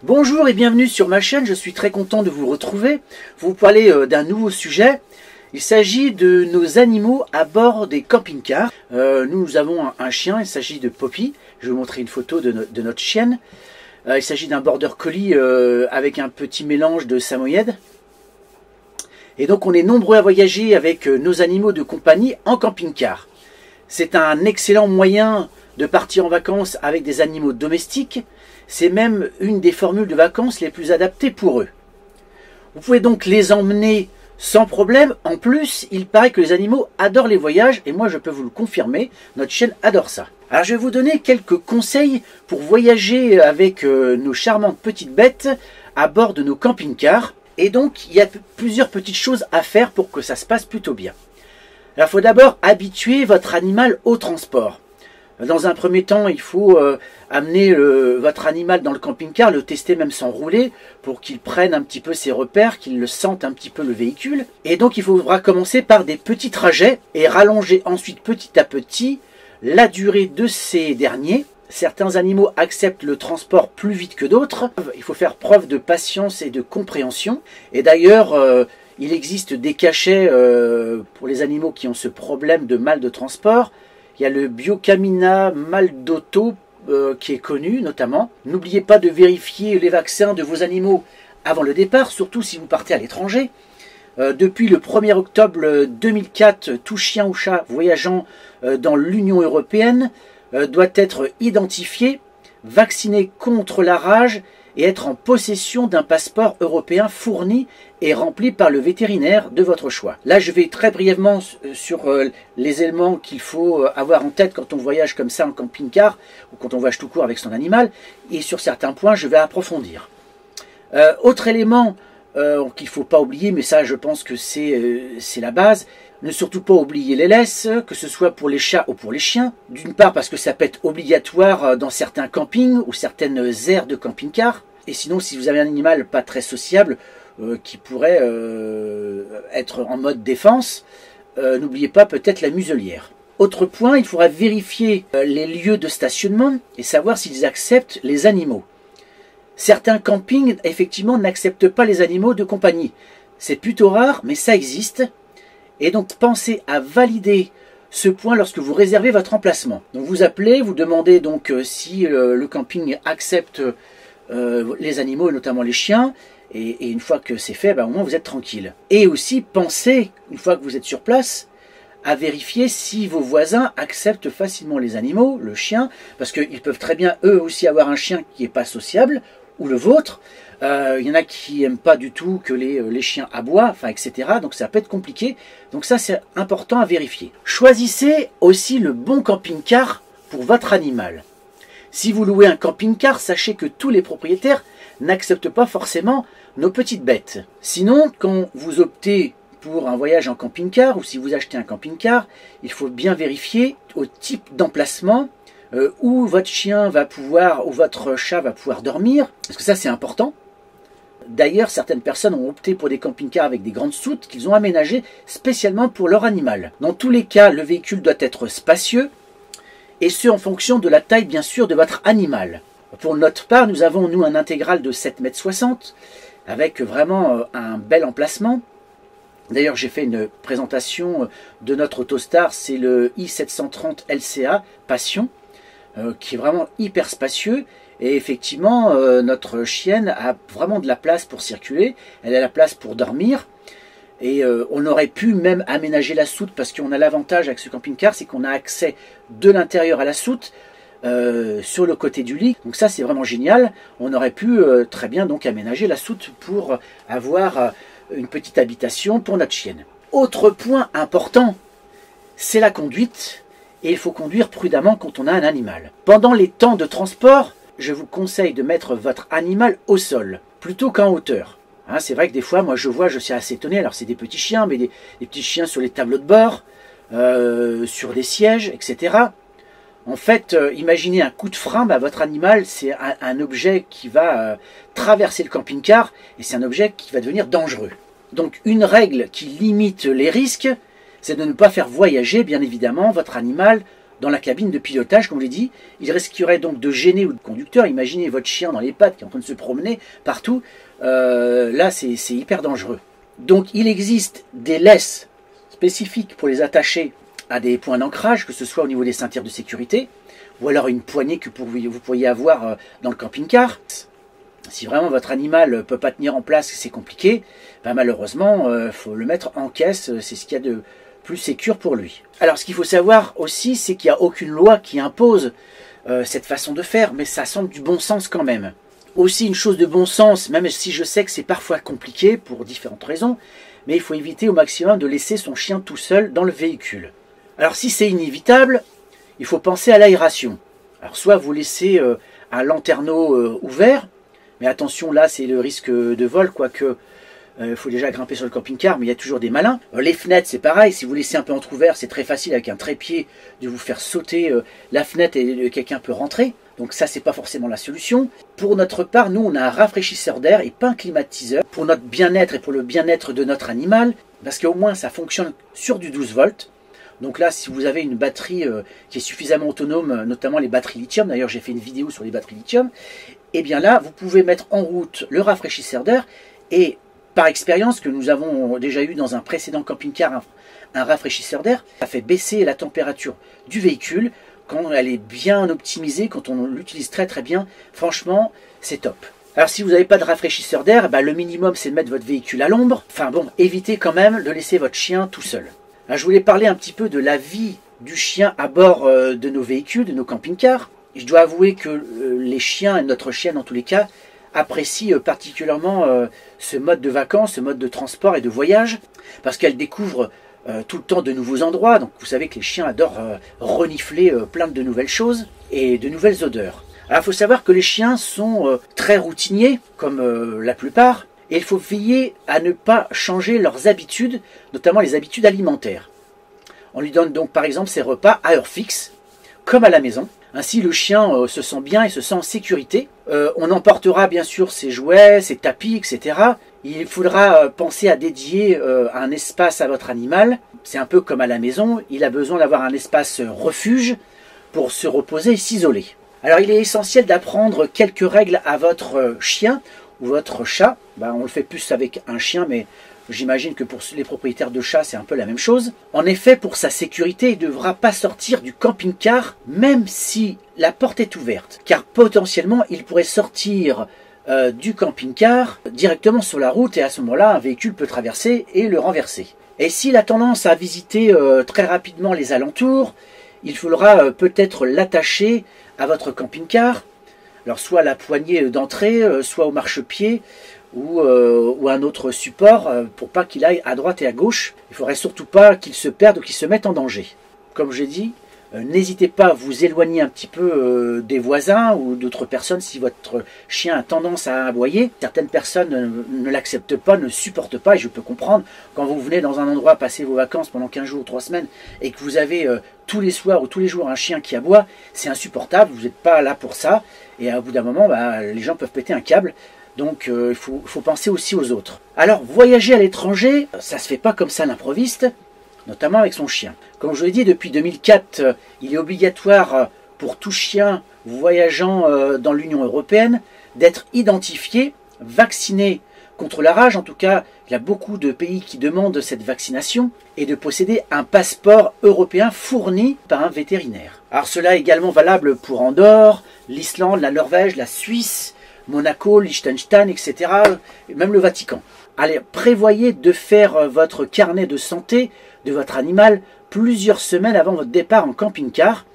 Bonjour et bienvenue sur ma chaîne, je suis très content de vous retrouver pour vous parler d'un nouveau sujet. Il s'agit de nos animaux à bord des camping-cars. Nous avons un chien, il s'agit de Poppy. Je vais vous montrer une photo de notre chienne. Il s'agit d'un border collie avec un petit mélange de samoyède. Et donc on est nombreux à voyager avec nos animaux de compagnie en camping-car. C'est un excellent moyen de partir en vacances avec des animaux domestiques. C'est même une des formules de vacances les plus adaptées pour eux. Vous pouvez donc les emmener sans problème. En plus, il paraît que les animaux adorent les voyages et moi je peux vous le confirmer, notre chienne adore ça. Alors je vais vous donner quelques conseils pour voyager avec nos charmantes petites bêtes à bord de nos camping-cars. Et donc il y a plusieurs petites choses à faire pour que ça se passe plutôt bien. Alors il faut d'abord habituer votre animal au transport. Dans un premier temps, il faut amener votre animal dans le camping-car, le tester même sans rouler, pour qu'il prenne un petit peu ses repères, qu'il le sente un petit peu le véhicule. Et donc il faudra commencer par des petits trajets et rallonger ensuite petit à petit la durée de ces derniers. Certains animaux acceptent le transport plus vite que d'autres. Il faut faire preuve de patience et de compréhension. Et d'ailleurs, il existe des cachets pour les animaux qui ont ce problème de mal de transport. Il y a le Biocamina mal d'auto qui est connu notamment. N'oubliez pas de vérifier les vaccins de vos animaux avant le départ, surtout si vous partez à l'étranger. Depuis le 1er octobre 2004, tout chien ou chat voyageant dans l'Union européenne doit être identifié, vacciné contre la rage et être en possession d'un passeport européen fourni et rempli par le vétérinaire de votre choix. Là, je vais très brièvement sur les éléments qu'il faut avoir en tête quand on voyage comme ça en camping-car ou quand on voyage tout court avec son animal. Et sur certains points, je vais approfondir. Autre élément qu'il ne faut pas oublier, mais ça, je pense que c'est la base. Ne surtout pas oublier les laisses, que ce soit pour les chats ou pour les chiens. D'une part parce que ça peut être obligatoire dans certains campings ou certaines aires de camping-car. Et sinon, si vous avez un animal pas très sociable, qui pourrait être en mode défense, n'oubliez pas peut-être la muselière. Autre point, il faudra vérifier les lieux de stationnement et savoir s'ils acceptent les animaux. Certains campings, effectivement, n'acceptent pas les animaux de compagnie. C'est plutôt rare, mais ça existe. Et donc, pensez à valider ce point lorsque vous réservez votre emplacement. Donc, vous appelez, vous demandez donc si le camping accepte les animaux, notamment les chiens. Et une fois que c'est fait, au moins vous êtes tranquille. Et aussi, pensez, une fois que vous êtes sur place, à vérifier si vos voisins acceptent facilement les animaux, le chien, parce qu'ils peuvent très bien, eux aussi, avoir un chien qui n'est pas sociable, ou le vôtre. Il y en a qui n'aiment pas du tout que les chiens aboient, enfin, etc. Donc ça peut être compliqué. Donc ça, c'est important à vérifier. Choisissez aussi le bon camping-car pour votre animal. Si vous louez un camping-car, sachez que tous les propriétaires n'acceptent pas forcément nos petites bêtes. Sinon, quand vous optez pour un voyage en camping-car ou si vous achetez un camping-car, il faut bien vérifier au type d'emplacement où votre chien va pouvoir ou votre chat va pouvoir dormir, parce que ça c'est important. D'ailleurs, certaines personnes ont opté pour des camping-cars avec des grandes soutes qu'ils ont aménagées spécialement pour leur animal. Dans tous les cas, le véhicule doit être spacieux, et ce en fonction de la taille bien sûr de votre animal. Pour notre part, nous avons nous un intégral de 7,60 m avec vraiment un bel emplacement. D'ailleurs, j'ai fait une présentation de notre Autostar, c'est le i730 LCA Passion, qui est vraiment hyper spacieux. Et effectivement, notre chienne a vraiment de la place pour circuler, elle a la place pour dormir. Et on aurait pu même aménager la soute, parce qu'on a l'avantage avec ce camping-car, c'est qu'on a accès de l'intérieur à la soute, sur le côté du lit. Donc ça, c'est vraiment génial. On aurait pu très bien donc aménager la soute pour avoir une petite habitation pour notre chienne. Autre point important, c'est la conduite. Et il faut conduire prudemment quand on a un animal. Pendant les temps de transport, je vous conseille de mettre votre animal au sol, plutôt qu'en hauteur. Hein, c'est vrai que des fois, moi je suis assez étonné, alors c'est des petits chiens, mais des petits chiens sur les tableaux de bord, sur des sièges, etc. En fait, imaginez un coup de frein, votre animal, c'est un objet qui va traverser le camping-car, et c'est un objet qui va devenir dangereux. Donc une règle qui limite les risques, c'est de ne pas faire voyager, bien évidemment, votre animal dans la cabine de pilotage, comme je l'ai dit. Il risquerait donc de gêner ou de conducteur. Imaginez votre chien dans les pattes qui est en train de se promener partout. Là, c'est hyper dangereux. Donc, il existe des laisses spécifiques pour les attacher à des points d'ancrage, que ce soit au niveau des ceintures de sécurité, ou alors une poignée que vous pourriez avoir dans le camping-car. Si vraiment votre animal ne peut pas tenir en place, c'est compliqué, ben malheureusement, il faut le mettre en caisse, c'est ce qu'il y a de plus sécure pour lui. Alors, ce qu'il faut savoir aussi, c'est qu'il n'y a aucune loi qui impose cette façon de faire, mais ça semble du bon sens quand même. Aussi, une chose de bon sens, même si je sais que c'est parfois compliqué pour différentes raisons, mais il faut éviter au maximum de laisser son chien tout seul dans le véhicule. Alors, si c'est inévitable, il faut penser à l'aération. Alors, soit vous laissez un lanterneau ouvert, mais attention, là, c'est le risque de vol, quoique il faut déjà grimper sur le camping-car, mais il y a toujours des malins. Les fenêtres, c'est pareil, si vous laissez un peu entrouvert, c'est très facile avec un trépied de vous faire sauter la fenêtre et quelqu'un peut rentrer. Donc ça, c'est pas forcément la solution. Pour notre part, nous, on a un rafraîchisseur d'air et pas un climatiseur pour notre bien-être et pour le bien-être de notre animal, parce qu'au moins, ça fonctionne sur du 12 volts. Donc là, si vous avez une batterie qui est suffisamment autonome, notamment les batteries lithium, d'ailleurs j'ai fait une vidéo sur les batteries lithium, et bien là, vous pouvez mettre en route le rafraîchisseur d'air, et par expérience que nous avons déjà eu dans un précédent camping-car, un rafraîchisseur d'air, ça fait baisser la température du véhicule quand elle est bien optimisée, quand on l'utilise très très bien. Franchement, c'est top. Alors si vous n'avez pas de rafraîchisseur d'air, le minimum c'est de mettre votre véhicule à l'ombre. Enfin bon, évitez quand même de laisser votre chien tout seul. Alors, je voulais parler un petit peu de la vie du chien à bord de nos véhicules, de nos camping-cars. Je dois avouer que les chiens, et notre chienne en tous les cas, apprécient particulièrement ce mode de vacances, ce mode de transport et de voyage, parce qu'elle découvre tout le temps de nouveaux endroits. Donc vous savez que les chiens adorent renifler plein de nouvelles choses et de nouvelles odeurs. Alors il faut savoir que les chiens sont très routiniers, comme la plupart, et il faut veiller à ne pas changer leurs habitudes, notamment les habitudes alimentaires. On lui donne donc par exemple ses repas à heure fixe, comme à la maison. Ainsi le chien se sent bien et se sent en sécurité. On emportera bien sûr ses jouets, ses tapis, etc. Il faudra penser à dédier un espace à votre animal. C'est un peu comme à la maison, il a besoin d'avoir un espace refuge pour se reposer et s'isoler. Alors il est essentiel d'apprendre quelques règles à votre chien ou votre chat. On le fait plus avec un chien, mais j'imagine que pour les propriétaires de chats, c'est un peu la même chose. En effet, pour sa sécurité, il ne devra pas sortir du camping-car, même si la porte est ouverte. Car potentiellement, il pourrait sortir du camping-car directement sur la route, et à ce moment-là, un véhicule peut traverser et le renverser. Et s'il a tendance à visiter très rapidement les alentours, il faudra peut-être l'attacher à votre camping-car. Alors soit à la poignée d'entrée, soit au marchepied, ou un autre support pour pas qu'il aille à droite et à gauche. Il ne faudrait surtout pas qu'il se perde ou qu'il se mette en danger. Comme j'ai dit, n'hésitez pas à vous éloigner un petit peu des voisins ou d'autres personnes si votre chien a tendance à aboyer. Certaines personnes ne l'acceptent pas, ne supportent pas, et je peux comprendre. Quand vous venez dans un endroit passer vos vacances pendant 15 jours ou 3 semaines et que vous avez tous les soirs ou tous les jours un chien qui aboie, c'est insupportable, vous n'êtes pas là pour ça. Et à bout d'un moment, les gens peuvent péter un câble. Donc il faut penser aussi aux autres. Alors voyager à l'étranger, ça ne se fait pas comme ça à l'improviste, notamment avec son chien. Comme je l'ai dit, depuis 2004, il est obligatoire pour tout chien voyageant dans l'Union européenne d'être identifié, vacciné contre la rage. En tout cas, il y a beaucoup de pays qui demandent cette vaccination et de posséder un passeport européen fourni par un vétérinaire. Alors cela est également valable pour Andorre, l'Islande, la Norvège, la Suisse, Monaco, Liechtenstein, etc., et même le Vatican. Allez, prévoyez de faire votre carnet de santé de votre animal plusieurs semaines avant votre départ en camping-car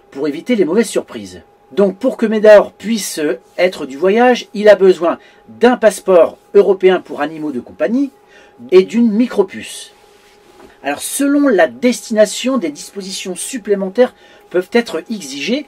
pour éviter les mauvaises surprises. Donc pour que Médor puisse être du voyage, il a besoin d'un passeport européen pour animaux de compagnie et d'une micropuce. Alors selon la destination, des dispositions supplémentaires peuvent être exigées,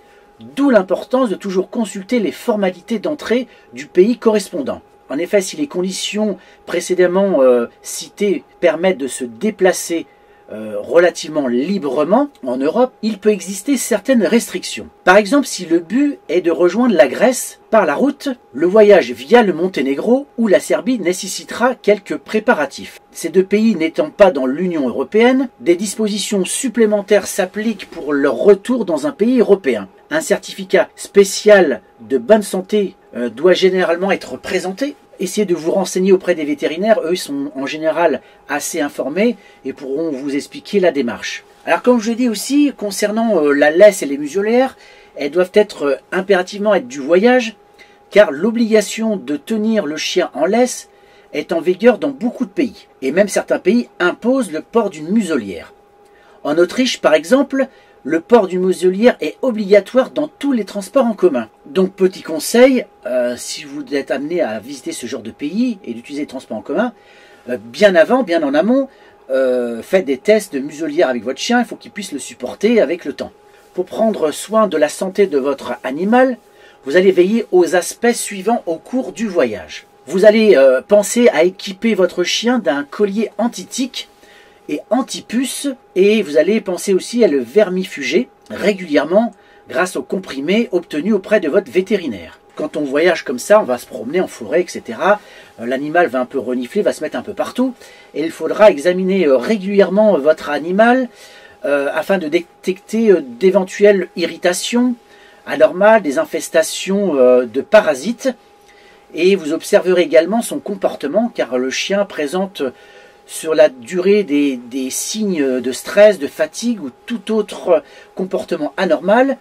d'où l'importance de toujours consulter les formalités d'entrée du pays correspondant. En effet, si les conditions précédemment citées permettent de se déplacer relativement librement en Europe, il peut exister certaines restrictions. Par exemple, si le but est de rejoindre la Grèce par la route, le voyage via le Monténégro ou la Serbie nécessitera quelques préparatifs. Ces deux pays n'étant pas dans l'Union européenne, des dispositions supplémentaires s'appliquent pour leur retour dans un pays européen. Un certificat spécial de bonne santé doit généralement être présenté. Essayez de vous renseigner auprès des vétérinaires, eux sont en général assez informés et pourront vous expliquer la démarche. Alors comme je l'ai dit aussi, concernant la laisse et les muselières, elles doivent impérativement être du voyage, car l'obligation de tenir le chien en laisse est en vigueur dans beaucoup de pays. Et même certains pays imposent le port d'une muselière. En Autriche par exemple, le port d'une muselière est obligatoire dans tous les transports en commun. Donc petit conseil, si vous êtes amené à visiter ce genre de pays et d'utiliser les transports en commun, bien en amont, faites des tests de muselière avec votre chien, il faut qu'il puisse le supporter avec le temps. Pour prendre soin de la santé de votre animal, vous allez veiller aux aspects suivants au cours du voyage. Vous allez penser à équiper votre chien d'un collier anti-tique et anti-puce, et vous allez penser aussi à le vermifuger régulièrement grâce aux comprimés obtenus auprès de votre vétérinaire. Quand on voyage comme ça, on va se promener en forêt, etc. L'animal va un peu renifler, va se mettre un peu partout, et il faudra examiner régulièrement votre animal afin de détecter d'éventuelles irritations anormales, des infestations de parasites, et vous observerez également son comportement, car le chien présente sur la durée des signes de stress, de fatigue ou tout autre comportement anormal.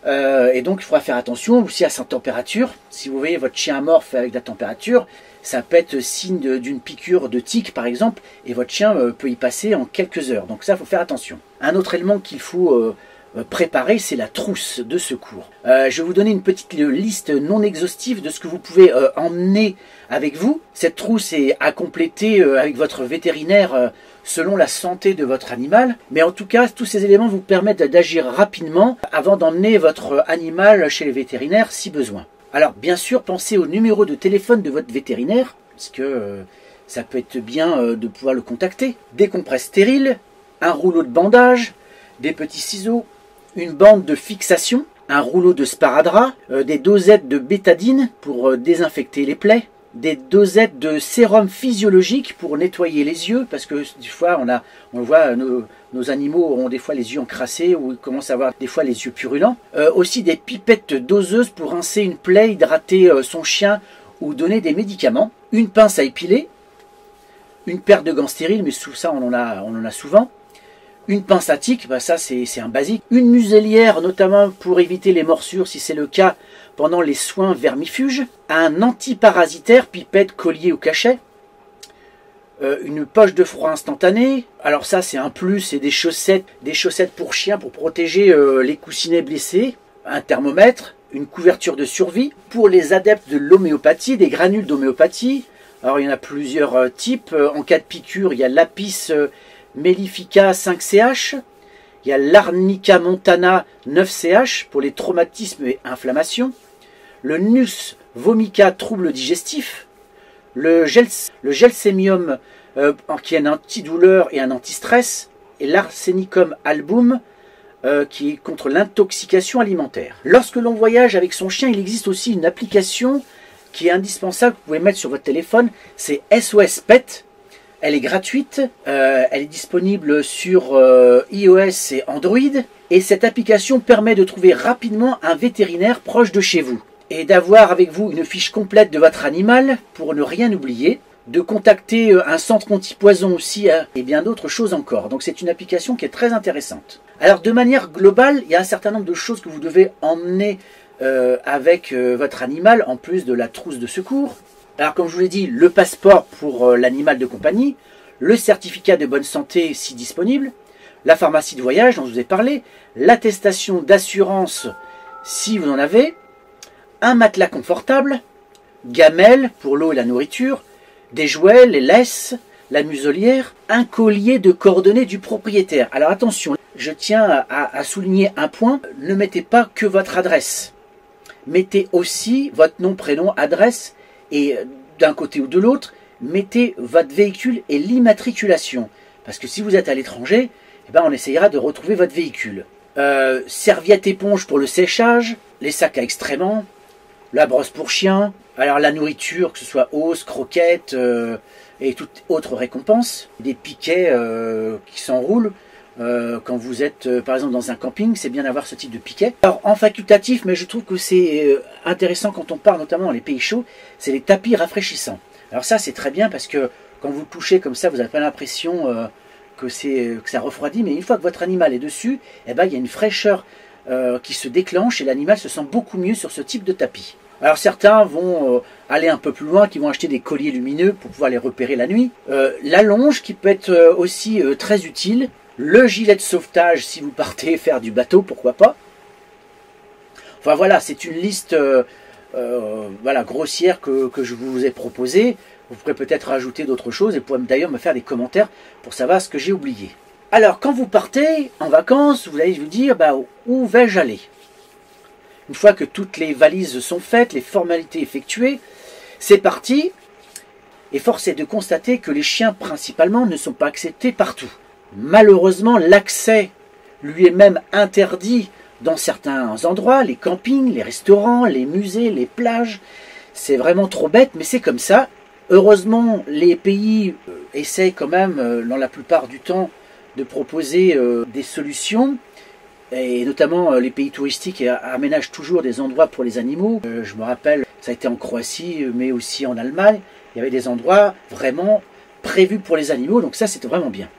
Et donc il faudra faire attention aussi à sa température. Si vous voyez votre chien amorphe avec de la température, ça peut être signe d'une piqûre de tique par exemple, et votre chien peut y passer en quelques heures. Donc ça, il faut faire attention. Un autre élément qu'il faut préparer, c'est la trousse de secours. Je vais vous donner une petite liste non exhaustive de ce que vous pouvez emmener avec vous. Cette trousse est à compléter avec votre vétérinaire selon la santé de votre animal. Mais en tout cas, tous ces éléments vous permettent d'agir rapidement avant d'emmener votre animal chez les vétérinaires si besoin. Alors bien sûr, pensez au numéro de téléphone de votre vétérinaire, parce que ça peut être bien de pouvoir le contacter. Des compresses stériles, un rouleau de bandage, des petits ciseaux, une bande de fixation, un rouleau de sparadrap, des dosettes de bétadine pour désinfecter les plaies, des dosettes de sérum physiologique pour nettoyer les yeux, parce que des fois on voit nos animaux ont des fois les yeux encrassés ou ils commencent à avoir des fois les yeux purulents. Aussi des pipettes doseuses pour rincer une plaie, hydrater son chien ou donner des médicaments, une pince à épiler, une paire de gants stériles, mais sous ça on en a souvent. Une pince à tique, ça c'est un basique. Une muselière notamment pour éviter les morsures si c'est le cas pendant les soins vermifuges. Un antiparasitaire, pipette, collier ou cachet. Une poche de froid instantanée. Alors ça c'est un plus, c'est des chaussettes pour chiens pour protéger les coussinets blessés. Un thermomètre, une couverture de survie. Pour les adeptes de l'homéopathie, des granules d'homéopathie. Alors il y en a plusieurs types. En cas de piqûre, il y a l'apis Mellifica 5CH, il y a l'Arnica montana 9CH pour les traumatismes et inflammations, le Nus vomica troubles digestifs, le Gelsemium qui est un antidouleur et un antistress, et l'Arsenicum album qui est contre l'intoxication alimentaire. Lorsque l'on voyage avec son chien, il existe aussi une application qui est indispensable, que vous pouvez mettre sur votre téléphone, c'est SOS Pet. Elle est gratuite, elle est disponible sur iOS et Android, et cette application permet de trouver rapidement un vétérinaire proche de chez vous, et d'avoir avec vous une fiche complète de votre animal pour ne rien oublier, de contacter un centre anti-poison aussi, et bien d'autres choses encore. Donc c'est une application qui est très intéressante. Alors de manière globale, il y a un certain nombre de choses que vous devez emmener avec votre animal, en plus de la trousse de secours. Alors comme je vous l'ai dit, le passeport pour l'animal de compagnie, le certificat de bonne santé si disponible, la pharmacie de voyage dont je vous ai parlé, l'attestation d'assurance si vous en avez, un matelas confortable, gamelle pour l'eau et la nourriture, des jouets, les laisses, la muselière, un collier de coordonnées du propriétaire. Alors attention, je tiens à souligner un point, ne mettez pas que votre adresse. Mettez aussi votre nom, prénom, adresse, et d'un côté ou de l'autre, mettez votre véhicule et l'immatriculation. Parce que si vous êtes à l'étranger, eh ben, on essayera de retrouver votre véhicule. Serviette éponge pour le séchage, les sacs à excréments, la brosse pour chien, alors la nourriture, que ce soit os, croquettes et toute autre récompense, des piquets qui s'enroulent. Quand vous êtes par exemple dans un camping, c'est bien d'avoir ce type de piquet. Alors en facultatif, mais je trouve que c'est intéressant quand on part notamment dans les pays chauds, c'est les tapis rafraîchissants. Alors ça c'est très bien parce que quand vous le touchez comme ça, vous n'avez pas l'impression que ça refroidit, mais une fois que votre animal est dessus, eh ben, il y a une fraîcheur qui se déclenche et l'animal se sent beaucoup mieux sur ce type de tapis. Alors certains vont aller un peu plus loin, qui vont acheter des colliers lumineux pour pouvoir les repérer la nuit. La longe qui peut être aussi très utile. Le gilet de sauvetage si vous partez faire du bateau, pourquoi pas. Enfin voilà, c'est une liste voilà, grossière que je vous ai proposée. Vous pourrez peut-être rajouter d'autres choses et vous pourrez d'ailleurs me faire des commentaires pour savoir ce que j'ai oublié. Alors quand vous partez en vacances, vous allez vous dire bah, où vais-je aller? Une fois que toutes les valises sont faites, les formalités effectuées, c'est parti. Et force est de constater que les chiens principalement ne sont pas acceptés partout. Malheureusement, l'accès lui est même interdit dans certains endroits, les campings, les restaurants, les musées, les plages. C'est vraiment trop bête, mais c'est comme ça. Heureusement, les pays essayent quand même, dans la plupart du temps, de proposer des solutions. Et notamment, les pays touristiques aménagent toujours des endroits pour les animaux. Je me rappelle, ça a été en Croatie, mais aussi en Allemagne. Il y avait des endroits vraiment prévus pour les animaux, donc ça, c'était vraiment bien.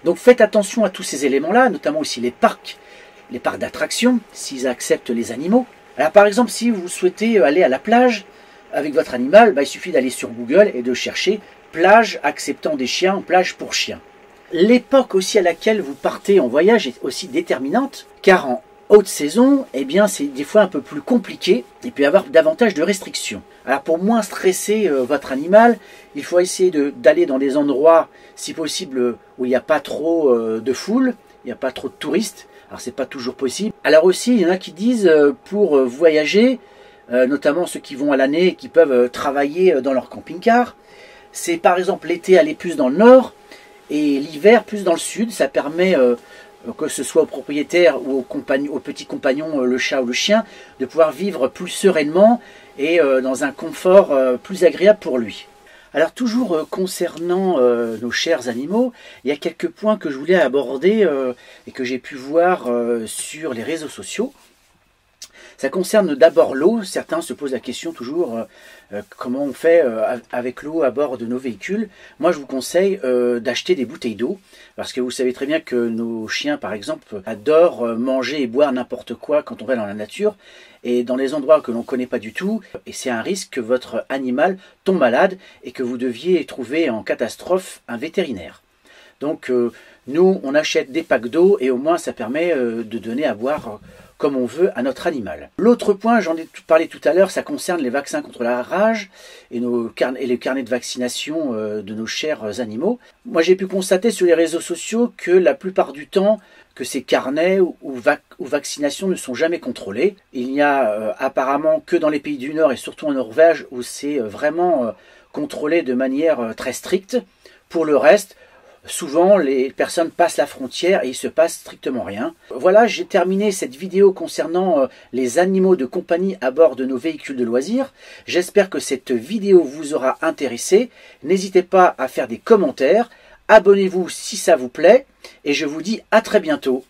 Donc faites attention à tous ces éléments-là, notamment aussi les parcs d'attractions, s'ils acceptent les animaux. Alors par exemple, si vous souhaitez aller à la plage avec votre animal, bah, il suffit d'aller sur Google et de chercher plage acceptant des chiens, plage pour chiens. L'époque aussi à laquelle vous partez en voyage est aussi déterminante, car en haute saison, eh bien c'est des fois un peu plus compliqué et peut y avoir davantage de restrictions. Alors pour moins stresser votre animal, il faut essayer d'aller dans des endroits, si possible, où il n'y a pas trop de foule, il n'y a pas trop de touristes. Alors c'est pas toujours possible. Alors aussi, il y en a qui disent pour voyager, notamment ceux qui vont à l'année et qui peuvent travailler dans leur camping-car, c'est par exemple l'été aller plus dans le nord et l'hiver plus dans le sud. Ça permet que ce soit au propriétaire ou au petit compagnon, le chat ou le chien, de pouvoir vivre plus sereinement et dans un confort plus agréable pour lui. Alors toujours concernant nos chers animaux, il y a quelques points que je voulais aborder et que j'ai pu voir sur les réseaux sociaux. Ça concerne d'abord l'eau. Certains se posent la question toujours comment on fait avec l'eau à bord de nos véhicules. Moi je vous conseille d'acheter des bouteilles d'eau parce que vous savez très bien que nos chiens par exemple adorent manger et boire n'importe quoi quand on va dans la nature et dans les endroits que l'on ne connaît pas du tout, et c'est un risque que votre animal tombe malade et que vous deviez trouver en catastrophe un vétérinaire. Donc nous on achète des packs d'eau et au moins ça permet de donner à boire comme on veut à notre animal. L'autre point, j'en ai parlé tout à l'heure, ça concerne les vaccins contre la rage et les carnets de vaccination de nos chers animaux. Moi j'ai pu constater sur les réseaux sociaux que la plupart du temps, que ces carnets ou vaccinations ne sont jamais contrôlés. Il n'y a apparemment que dans les pays du Nord et surtout en Norvège où c'est vraiment contrôlé de manière très stricte. Pour le reste, souvent les personnes passent la frontière et il ne se passe strictement rien. Voilà, j'ai terminé cette vidéo concernant les animaux de compagnie à bord de nos véhicules de loisirs. J'espère que cette vidéo vous aura intéressé. N'hésitez pas à faire des commentaires. Abonnez-vous si ça vous plaît. Et je vous dis à très bientôt.